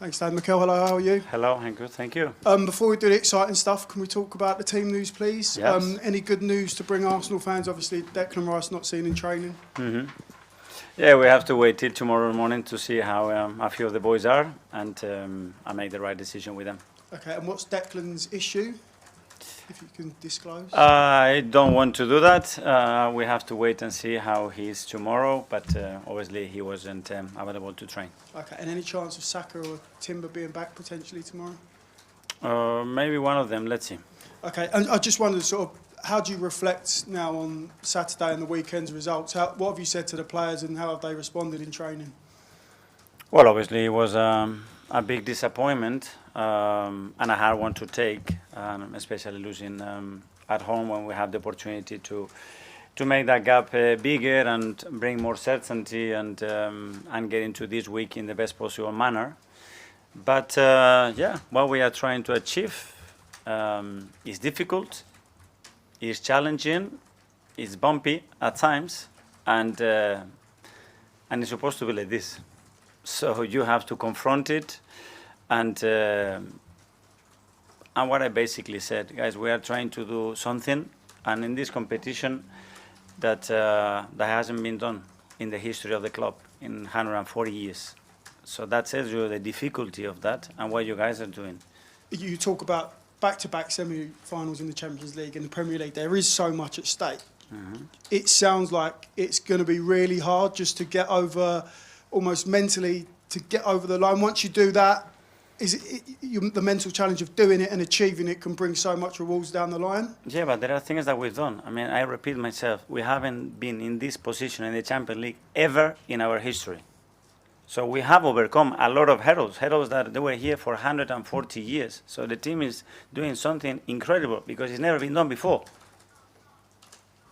Thanks, Dan. Mikel, hello, how are you? Hello, I'm good, thank you. Before we do the exciting stuff, can we talk about the team news, please? Yes. Any good news to bring Arsenal fans? Obviously, Declan Rice not seen in training. Yeah, we have to wait till tomorrow morning to see how a few of the boys are, and I make the right decision with them. Okay, and what's Declan's issue, if you can disclose? I don't want to do that. We have to wait and see how he is tomorrow, but obviously he wasn't available to train. Okay, and any chance of Saka or Timber being back potentially tomorrow? Maybe one of them, let's see. Okay, and I just wondered sort of, how do you reflect now on Saturday and the weekend's results? What have you said to the players and how have they responded in training? Well, obviously it was a big disappointment and a hard one to take, especially losing at home when we have the opportunity to make that gap bigger and bring more certainty and get into this week in the best possible manner. But yeah, what we are trying to achieve is difficult, is challenging, is bumpy at times, and it's supposed to be like this. So you have to confront it, and what I basically said, guys, we are trying to do something, and in this competition that hasn't been done in the history of the club in 140 years. So that tells you the difficulty of that and what you guys are doing. You talk about back-to-back semi-finals in the Champions League and the Premier League. There is so much at stake. It sounds like it's going to be really hard just to get over, almost mentally, to get over the line. Once you do that, the mental challenge of doing it and achieving it can bring so much rewards down the line? Yeah, but there are things that we've done. I mean, I repeat myself, we haven't been in this position in the Champions League ever in our history. So we have overcome a lot of hurdles that they were here for 140 years. So the team is doing something incredible because it's never been done before.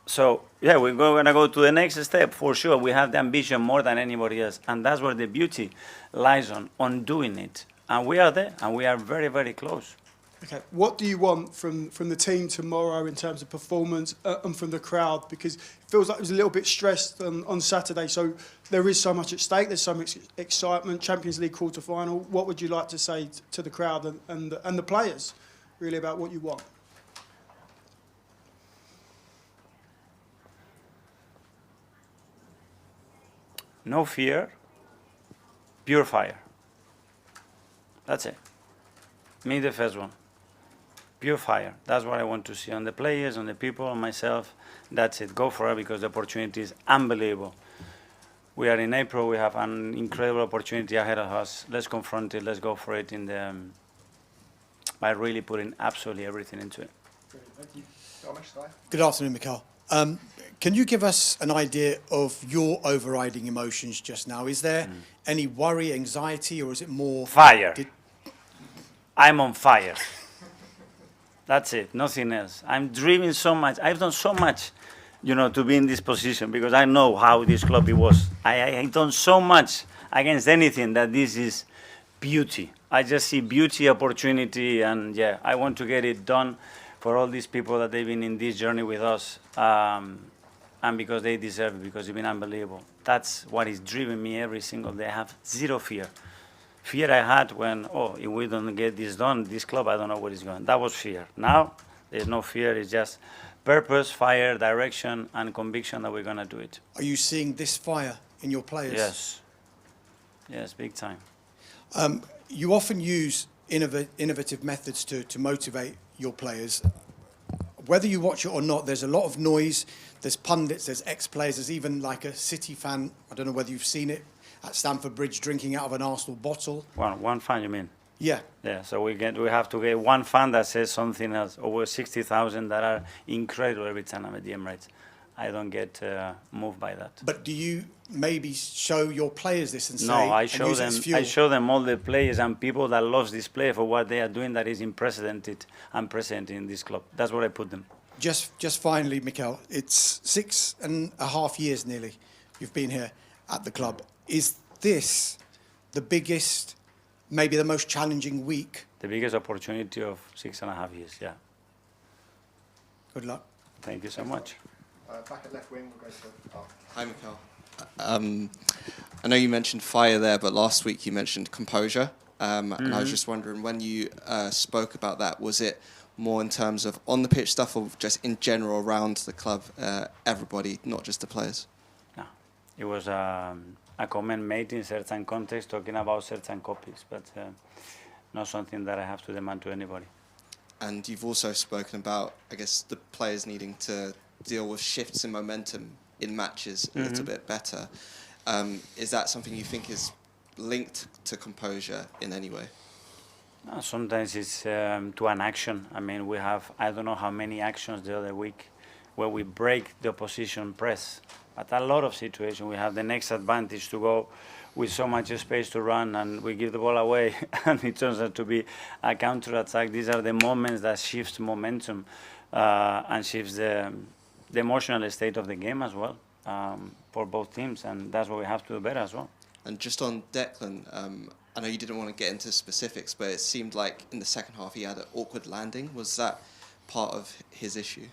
So yeah, we're going to go to the next step for sure. We have the ambition more than anybody else, and that's where the beauty lies on doing it. And we are there, and we are very, very close. Okay, what do you want from the team tomorrow in terms of performance and from the crowd? Because it feels like it was a little bit stressed on Saturday, so there is so much at stake, there's so much excitement, Champions League quarter-final. What would you like to say to the crowd and the players, really, about what you want? No fear, pure fire. That's it. Me, the first one. Pure fire. That's what I want to see on the players, on the people, on myself. That's it. Go for it because the opportunity is unbelievable. We are in April. We have an incredible opportunity ahead of us. Let's confront it. Let's go for it by really putting absolutely everything into it. Thank you. Good afternoon, Mikel. Can you give us an idea of your overriding emotions just now? Is there any worry, anxiety, or is it more... Fire. I'm on fire. That's it, nothing else. I'm dreaming so much. I've done so much, to be in this position because I know how this club it was. I've done so much against anything that this is beauty. I just see beauty, opportunity, and yeah, I want to get it done for all these people that they've been in this journey with us. And because they deserve it, because it's been unbelievable. That's what is driving me every single day. I have zero fear. Fear I had when, if we don't get this done, this club, I don't know where it's going. That was fear. Now, there's no fear. It's just purpose, fire, direction, and conviction that we're going to do it. Are you seeing this fire in your players? Yes. Yes, big time. You often use innovative methods to motivate your players. Whether you watch it or not, there's a lot of noise. There's pundits, there's ex-players, there's even like a City fan, I don't know whether you've seen it, at Stamford Bridge drinking out of an Arsenal bottle. One fan, you mean? Yeah. Yeah, so we have to get one fan that says something else. Over 60,000 that are incredible every time I'm at the Emirates. I don't get moved by that. But do you maybe show your players this and say... No, I show them all the players and people that love this player for what they are doing that is unprecedented in this club. That's what I put them. Just finally, Mikel, it's 6.5 years nearly you've been here at the club. Is this the biggest, maybe the most challenging week? The biggest opportunity of 6.5 years, yeah. Good luck. Thank you so much. Back at left wing, we'll go to... Oh. Hi, Mikel. I know you mentioned fire there, but last week you mentioned composure. And I was just wondering, when you spoke about that, was it more in terms of on the pitch stuff or just in general around the club, everybody, not just the players? No, it was a comment made in certain context talking about certain topics, but not something that I have to demand to anybody. And you've also spoken about, I guess, the players needing to deal with shifts in momentum in matches a little bit better. Is that something you think is linked to composure in any way? No, sometimes it's to an action. I mean, we have, I don't know how many actions the other week where we break the opposition press. But a lot of situations, we have the next advantage to go with so much space to run, and we give the ball away, and it turns out to be a counter-attack. These are the moments that shifts momentum and shifts the emotional state of the game as well for both teams, and that's what we have to do better as well. And just on Declan, I know you didn't want to get into specifics, but it seemed like in the second half he had an awkward landing. Was that part of his issue?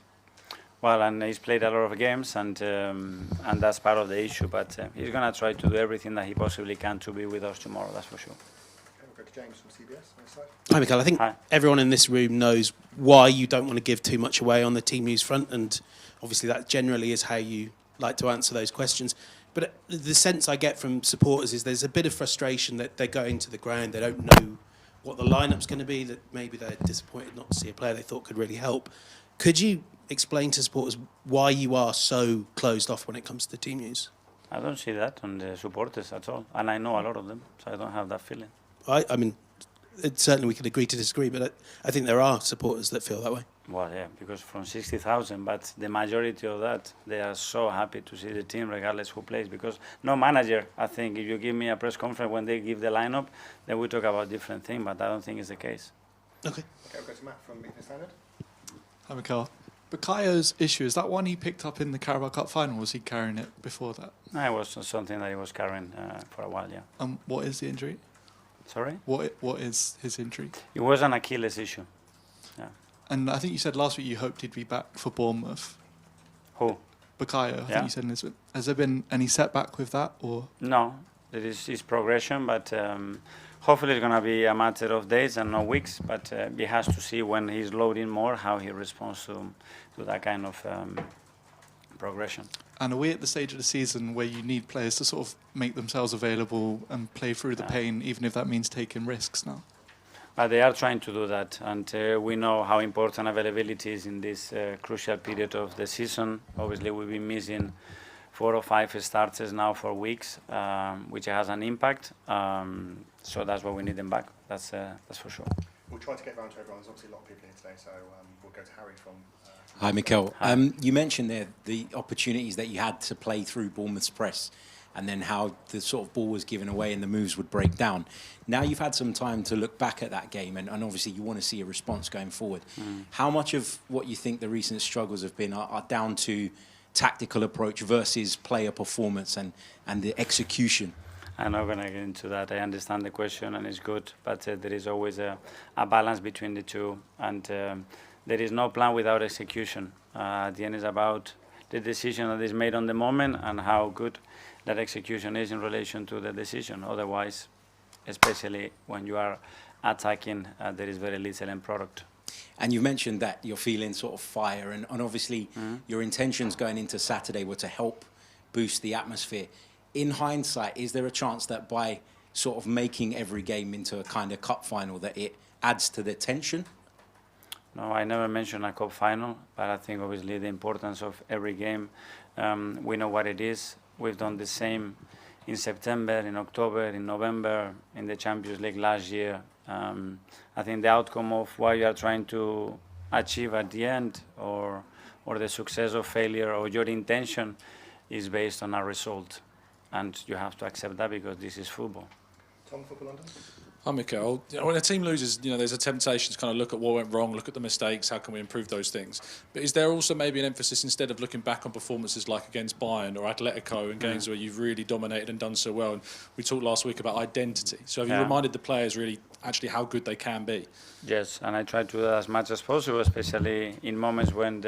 Well, and he's played a lot of games, and that's part of the issue. But he's going to try to do everything that he possibly can to be with us tomorrow, that's for sure. Okay, we'll go to James from CBS on this side. Hi, Mikel. I think everyone in this room knows why you don't want to give too much away on the team news front, and obviously that generally is how you like to answer those questions. But the sense I get from supporters is there's a bit of frustration that they're going to the ground, they don't know what the lineup's going to be, that maybe they're disappointed not to see a player they thought could really help. Could you explain to supporters why you are so closed off when it comes to team news? I don't see that on the supporters at all, and I know a lot of them, so I don't have that feeling. I mean, certainly we can agree to disagree, but I think there are supporters that feel that way. Well, yeah, because from 60,000, but the majority of that, they are so happy to see the team regardless who plays, because no manager, I think, if you give me a press conference when they give the lineup, then we talk about different things, but I don't think it's the case. Okay. Okay, we'll go to Matt from Evening Standard. Hi, Mikel. Bukayo's issue, is that one he picked up in the Carabao Cup final, or was he carrying it before that? No, it was something that he was carrying for a while, yeah. What is the injury? Sorry? What is his injury? It was an Achilles issue. Yeah. And I think you said last week you hoped he'd be back for Bournemouth. Who? Bukayo, I Yeah. think you said in this. Has there been any setback with that, or? No, it is his progression, but hopefully it's going to be a matter of days and not weeks, but he has to see when he's loading more how he responds to that kind of progression. And are we at the stage of the season where you need players to sort of make themselves available and play through the pain, even if that means taking risks now? But they are trying to do that, and we know how important availability is in this crucial period of the season. Obviously, we've been missing 4 or 5 starters now for weeks, which has an impact. So that's why we need them back. That's for sure. We'll try to get round to everyone. There's obviously a lot of people here today, so we'll go to Harry from... Hi, Mikel. Hi. You mentioned there the opportunities that you had to play through Bournemouth's press, and then how the sort of ball was given away and the moves would break down. Now you've had some time to look back at that game, and obviously you want to see a response going forward. How much of what you think the recent struggles have been are down to tactical approach versus player performance and the execution? I'm not going to get into that. I understand the question, and it's good, but there is always a balance between the two, and there is no plan without execution. At the end, it's about the decision that is made on the moment and how good that execution is in relation to the decision. Otherwise, especially when you are attacking, there is very little end product. And you mentioned that you're feeling sort of fire, and obviously your intentions going into Saturday were to help boost the atmosphere. In hindsight, is there a chance that by sort of making every game into a kind of cup final that it adds to the tension? No, I never mentioned a cup final, but I think obviously the importance of every game, we know what it is. We've done the same in September, in October, in November, in the Champions League last year. I think the outcome of what you are trying to achieve at the end, or the success or failure, or your intention, is based on a result. And you have to accept that because this is football. Tom, Football London. Hi, Mikel. When a team loses, there's a temptation to kind of look at what went wrong, look at the mistakes, how can we improve those things. But is there also maybe an emphasis, instead of looking back on performances like against Bayern or Atletico and games where you've really dominated and done so well? And we talked last week about identity. So have you reminded the players really actually how good they can be? Yes, and I try to do that as much as possible, especially in moments when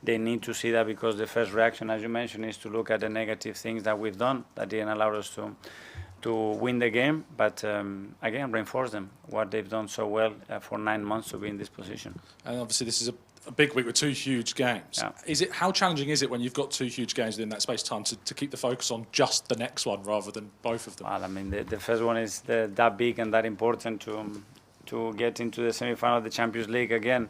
they need to see that, because the first reaction, as you mentioned, is to look at the negative things that we've done that didn't allow us to to win the game, but again, reinforce them, what they've done so well for 9 months to be in this position. And obviously this is a big week with 2 huge games. Yeah. How challenging is it when you've got 2 huge games within that space of time to keep the focus on just the next one rather than both of them? Well, I mean, the first one is that big and that important to get into the semi-final of the Champions League again,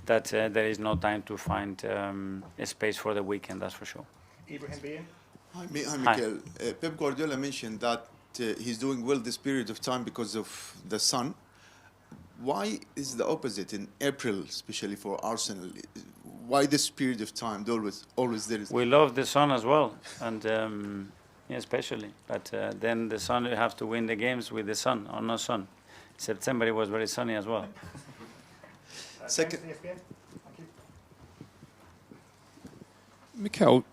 that there is no time to find a space for the weekend, that's for sure. Ibrahim Bien. Hi, Mikel. Pep Guardiola mentioned that he's doing well this period of time because of the sun. Why is the opposite in April, especially for Arsenal? Why this period of time? Always there is. We love the sun as well, and yeah, especially. But then the sun, you have to win the games with the sun or no sun. September it was very sunny as well. Second. Mikel,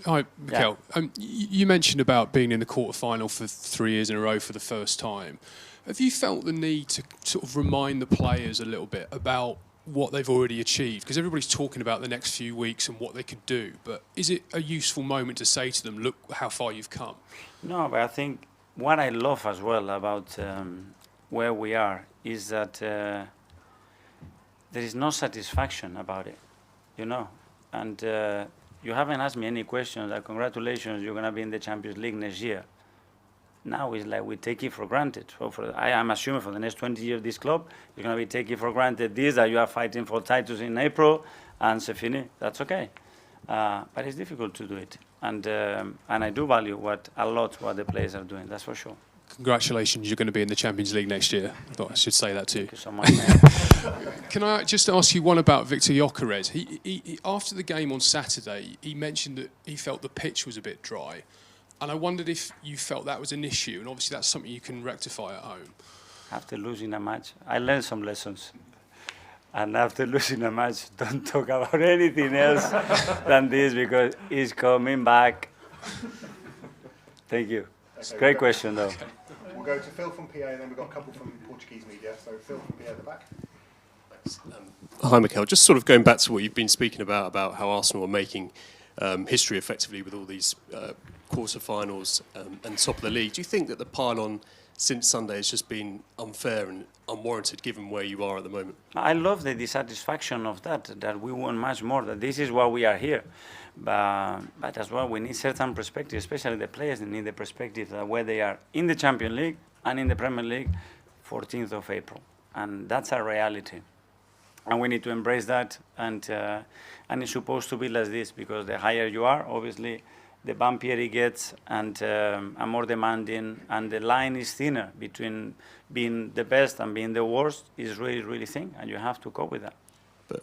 hi, Mikel. Yeah. You mentioned about being in the quarter-final for 3 years in a row for the first time. Have you felt the need to sort of remind the players a little bit about what they've already achieved? Because everybody's talking about the next few weeks and what they could do, but is it a useful moment to say to them, look how far you've come? No, but I think what I love as well about where we are is that there is no satisfaction about it, you know. And you haven't asked me any questions like, congratulations, you're going to be in the Champions League next year. Now it's like we take it for granted. So I am assuming for the next 20 years this club, you're going to be taking for granted this, that you are fighting for titles in April, and c'est fini. That's okay. But it's difficult to do it. And I do value a lot what the players are doing, that's for sure. Congratulations, you're going to be in the Champions League next year. I thought I should say that too. Thank you so much. Can I just ask you one about Victor Gyökeres? He after the game on Saturday, he mentioned that he felt the pitch was a bit dry. And I wondered if you felt that was an issue, and obviously that's something you can rectify at home. After losing a match, I learned some lessons. And after losing a match, don't talk about anything else than this, because he's coming back. Thank you. It's a great question, though. We'll go to Phil from PA, and then we've got a couple from Portuguese media. So Phil from PA at the back. Thanks. Hi, Mikel. Just sort of going back to what you've been speaking about how Arsenal are making history effectively with all these quarter-finals and top of the league. Do you think that the pile-on since Sunday has just been unfair and unwarranted given where you are at the moment? I love the dissatisfaction of that we want much more, that this is why we are here. But as well, we need certain perspective, especially the players need the perspective that where they are in the Champions League and in the Premier League, 14th of April. And that's a reality. And we need to embrace that, and it's supposed to be like this, because the higher you are, obviously, the bumpier it gets, and more demanding, and the line is thinner between being the best and being the worst is really, really thin, and you have to cope with that.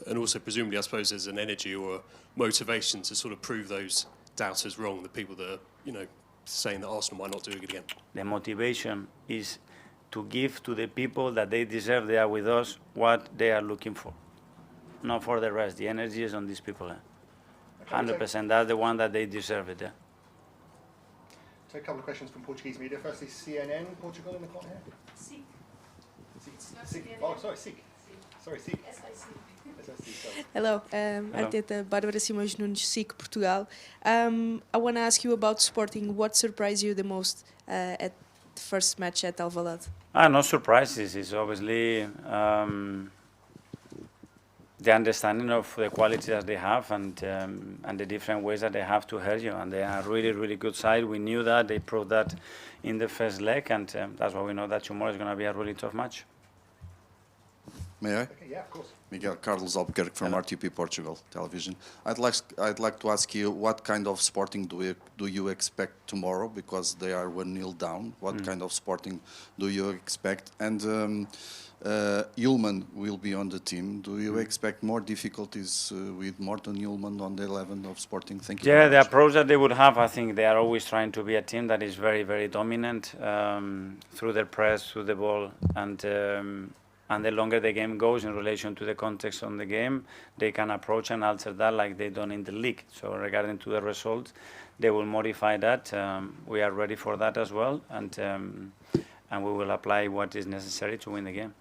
And also, presumably, I suppose there's an energy or a motivation to sort of prove those doubters wrong, the people that are, saying that Arsenal might not do it again. The motivation is to give to the people that they deserve, they are with us, what they are looking for. Not for the rest. The energy is on these people. 100%. That's the one that they deserve it. So a couple of questions from Portuguese media. Firstly, CNN, Portugal in the corner here. SIC. SIC. Oh, sorry, SIC. Sorry, SIC. Hello, Arteta, Bárbara Simões Nunes, SIC, Portugal. I want to ask you about Sporting. What surprised you the most at the first match at Alvalade? No surprises. It's obviously the understanding of the quality that they have, and the different ways that they have to hurt you. And they are really, really good side. We knew that. They proved that in the first leg, and that's why we know that tomorrow is going to be a really tough match. May I? Okay, yeah, of course. Miguel Carlos Albuquerque from RTP Portugal Television. I'd like to ask you, what kind of Sporting do you expect tomorrow, because they are 1-0 down? What kind of Sporting do you expect? And Ullman will be on the team. Do you expect more difficulties with Morten Ullman on the 11 of Sporting? Thank you. Yeah, the approach that they would have, I think they are always trying to be a team that is very, very dominant through their press, through the ball, and the longer the game goes in relation to the context on the game, they can approach and alter that like they done in the league. So regarding to the result, they will modify that. We are ready for that as well, and we will apply what is necessary to win the game.